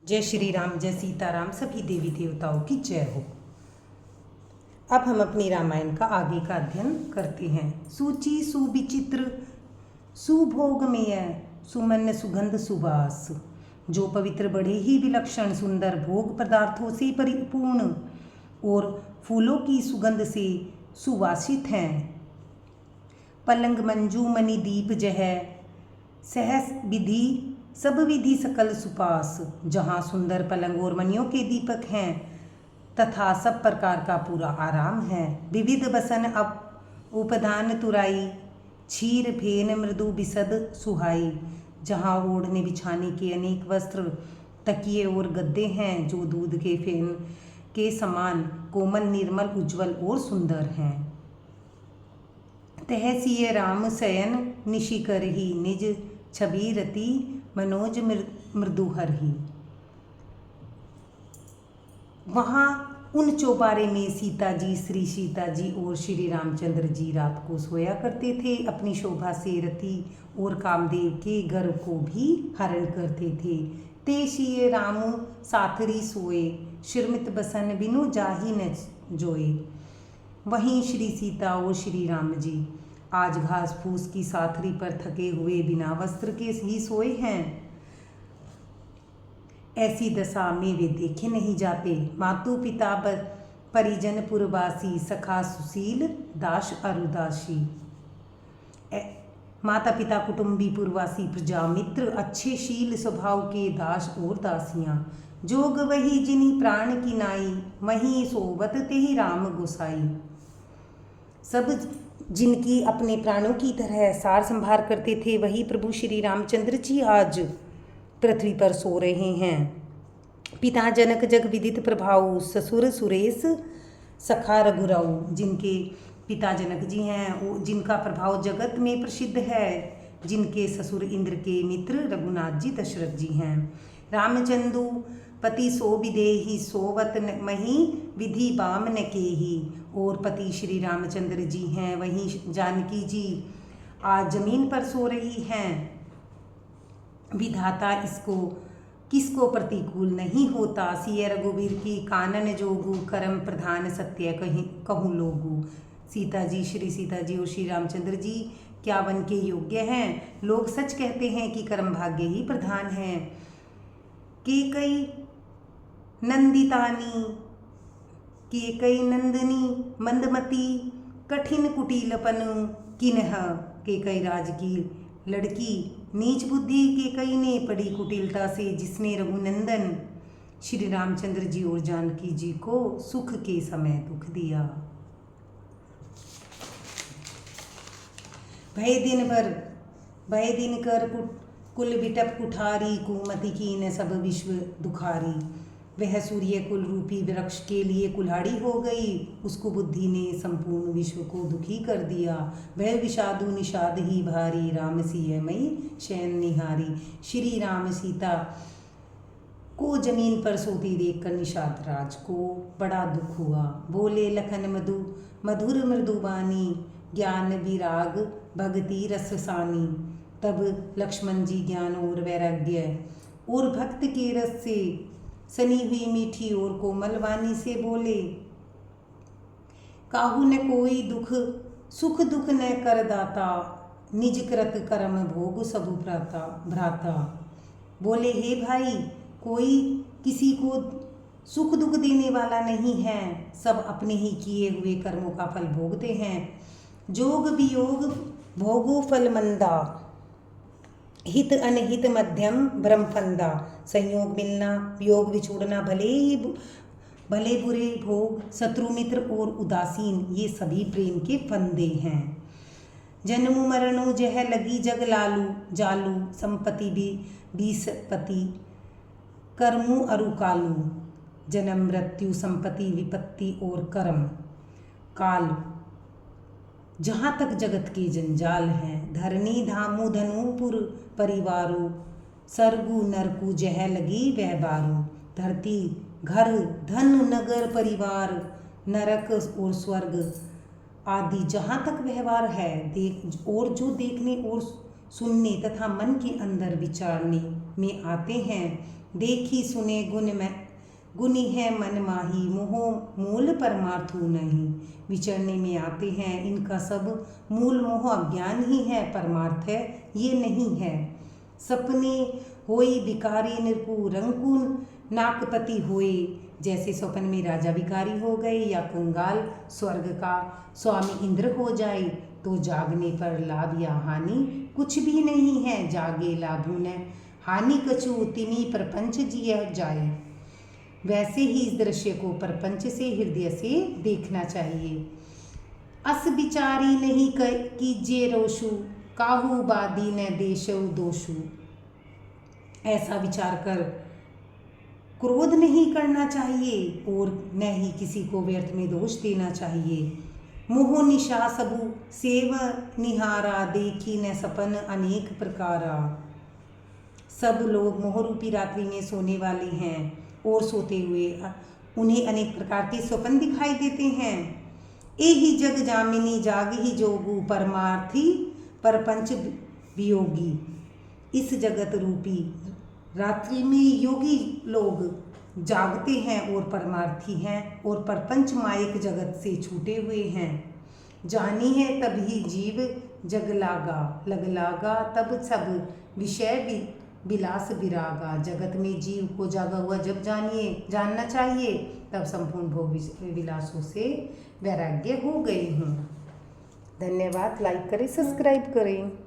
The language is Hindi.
जय श्री राम, जय सीताराम, सभी देवी देवताओं की जय हो। अब हम अपनी रामायण का आगे का अध्ययन करते हैं। सूची सुविचित्र सुभोगमेय सुमन सुगंध सुवास, जो पवित्र बड़े ही विलक्षण सुंदर भोग पदार्थों से परिपूर्ण और फूलों की सुगंध से सुवासित हैं। पलंग मंजू मणि दीप जह सहस विधि सब विधि सकल सुपास, जहाँ सुंदर पलंग और मणियों के दीपक हैं तथा सब प्रकार का पूरा आराम है। विविध बसन अब उपधान तुराई, क्षीर फेन मृदु बिसद सुहाई, जहाँ ओढ़ने बिछाने के अनेक वस्त्र तकिए और गद्दे हैं जो दूध के फेन के समान कोमल निर्मल उज्जवल और सुंदर हैं। तह सिय राम शयन निशिकर ही, निज छवि रति मनोज मृदुहर ही। वहाँ उन चौबारे में सीता जी, श्री सीता जी और श्री रामचंद्र जी रात को सोया करते थे। अपनी शोभा से रति और कामदेव के गर्व को भी हरण करते थे। ते सिय राम साथरी सोए, शिरमित बसन बिनु जाहि न जोए। वहीं श्री सीता और श्री राम जी आज घास फूस की साथरी पर थके हुए बिना वस्त्र के ही सोए हैं। ऐसी दशा में वे देखे नहीं जाते। मातु पिता परिजन पुरवासी, सखा सुशील दास अरुदासी। माता पिता कुटुंबी पुरवासी प्रजा मित्र, अच्छे शील स्वभाव के दास और दासियां। जोग वही जिनी प्राण की नाई, वहीं सोबत ते ही राम गोसाई। सब जिनकी अपने प्राणों की तरह सार संभार करते थे, वही प्रभु श्री रामचंद्र जी आज पृथ्वी पर सो रहे हैं। पिता जनक जग विदित प्रभाऊ, ससुर सुरेश सखा रघुराऊ। जिनके पिता जनक जी हैं, जिनका प्रभाव जगत में प्रसिद्ध है, जिनके ससुर इंद्र के मित्र रघुनाथ जी दशरथ जी हैं। रामचंदु पति सो विदेही, सोवत मही विधि बाम न केही। और पति श्री रामचंद्र जी हैं, वहीं जानकी जी आज जमीन पर सो रही हैं। विधाता इसको किसको प्रतिकूल नहीं होता। सिय रघुवीर की कानन जोगु, कर्म प्रधान सत्य कहूँ लोगु। सीता जी, श्री सीता जी और श्री रामचंद्र जी क्या वन के योग्य हैं। लोग सच कहते हैं कि कर्म भाग्य ही प्रधान है। केकई नंदितानी, केकई नंदिनी मंदमती, कठिन कुटिलपन किन्ह। केकई राज की लड़की नीच बुद्धि केकई ने पड़ी कुटिलता से, जिसने रघुनंदन श्री रामचंद्र जी और जानकी जी को सुख के समय दुख दिया। भय दिन कर कुल बिटप कुठारी, कुमति की न सब विश्व दुखारी। वह सूर्य कुल रूपी वृक्ष के लिए कुल्हाड़ी हो गई, उसको बुद्धि ने संपूर्ण विश्व को दुखी कर दिया। वह विषादु निषाद ही भारी, राम सिय मई शयन निहारी। श्री राम सीता को जमीन पर सोती देखकर निषाद राज को बड़ा दुख हुआ। बोले लखन मधुर मृदुबानी, ज्ञान विराग भक्ति रससानी। तब लक्ष्मण जी ज्ञान और वैराग्य और भक्त के रस से सनी हुई मीठी और कोमल वाणी से बोले, काहू न कोई दुख सुख दुख न कर दाता, निज कृत कर्म भोग सबु भ्राता। बोले, हे भाई, कोई किसी को सुख दुख देने वाला नहीं है, सब अपने ही किए हुए कर्मों का फल भोगते हैं। जोग वियोग भोगो फल मंदा, हित अनहित मध्यम ब्रह्मफंदा। संयोग मिलना वियोग विछोड़ना, भले बुरे भोग, शत्रु मित्र और उदासीन, ये सभी प्रेम के फंदे हैं। जन्म मरणु जह लगी जग लालू जालू, संपत्ति बीसपति कर्मु अरुकालू। जन्म मृत्यु संपत्ति विपत्ति और कर्म काल, जहाँ तक जगत के जंजाल हैं। धरनी धामु धनुपुर परिवारो, सरगु नरकु जह लगी व्यवहारो। धरती घर धन नगर परिवार, नरक और स्वर्ग आदि जहाँ तक व्यवहार है और जो देखने और सुनने तथा मन के अंदर विचारने में आते हैं, देखी सुने गुण में गुनी है मन माही, मोह मूल परमार्थु नहीं। विचरने में आते हैं, इनका सब मूल मोह अज्ञान ही है, परमार्थ है ये नहीं है। सपने होई भिकारी निरपु रंकु नाकपति होए, जैसे स्वप्न में राजा भिकारी हो गए या कंगाल स्वर्ग का स्वामी इंद्र हो जाए, तो जागने पर लाभ या हानि कुछ भी नहीं है। जागे लाभु न हानि कछु, तिमी प्रपंच जिया जाए। वैसे ही इस दृश्य को प्रपंच से हृदय से देखना चाहिए। अस विचारी नहीं कीजिए रोशु, काहू बादी न देशु दोषु। ऐसा विचार कर क्रोध नहीं करना चाहिए और न ही किसी को व्यर्थ में दोष देना चाहिए। मोह निशा सबु सेव निहारा, देखी न सपन अनेक प्रकारा। सब लोग मोह रूपी रात्रि में सोने वाले हैं और सोते हुए उन्हें अनेक प्रकार के स्वप्न दिखाई देते हैं। एही जग जामिनी जाग ही जोगू, परमार्थी परपंच वियोगी। इस जगत रूपी रात्रि में योगी लोग जागते हैं और परमार्थी हैं और परपंच मायिक जगत से छूटे हुए हैं। जानी है तभी जीव जग लागा, लग लागा तब सब विषय विलास विरागा। जगत में जीव को जागा हुआ जब जानना चाहिए, तब संपूर्ण भोग विलासों से वैराग्य हो गए हूँ। धन्यवाद। लाइक करें, सब्सक्राइब करें।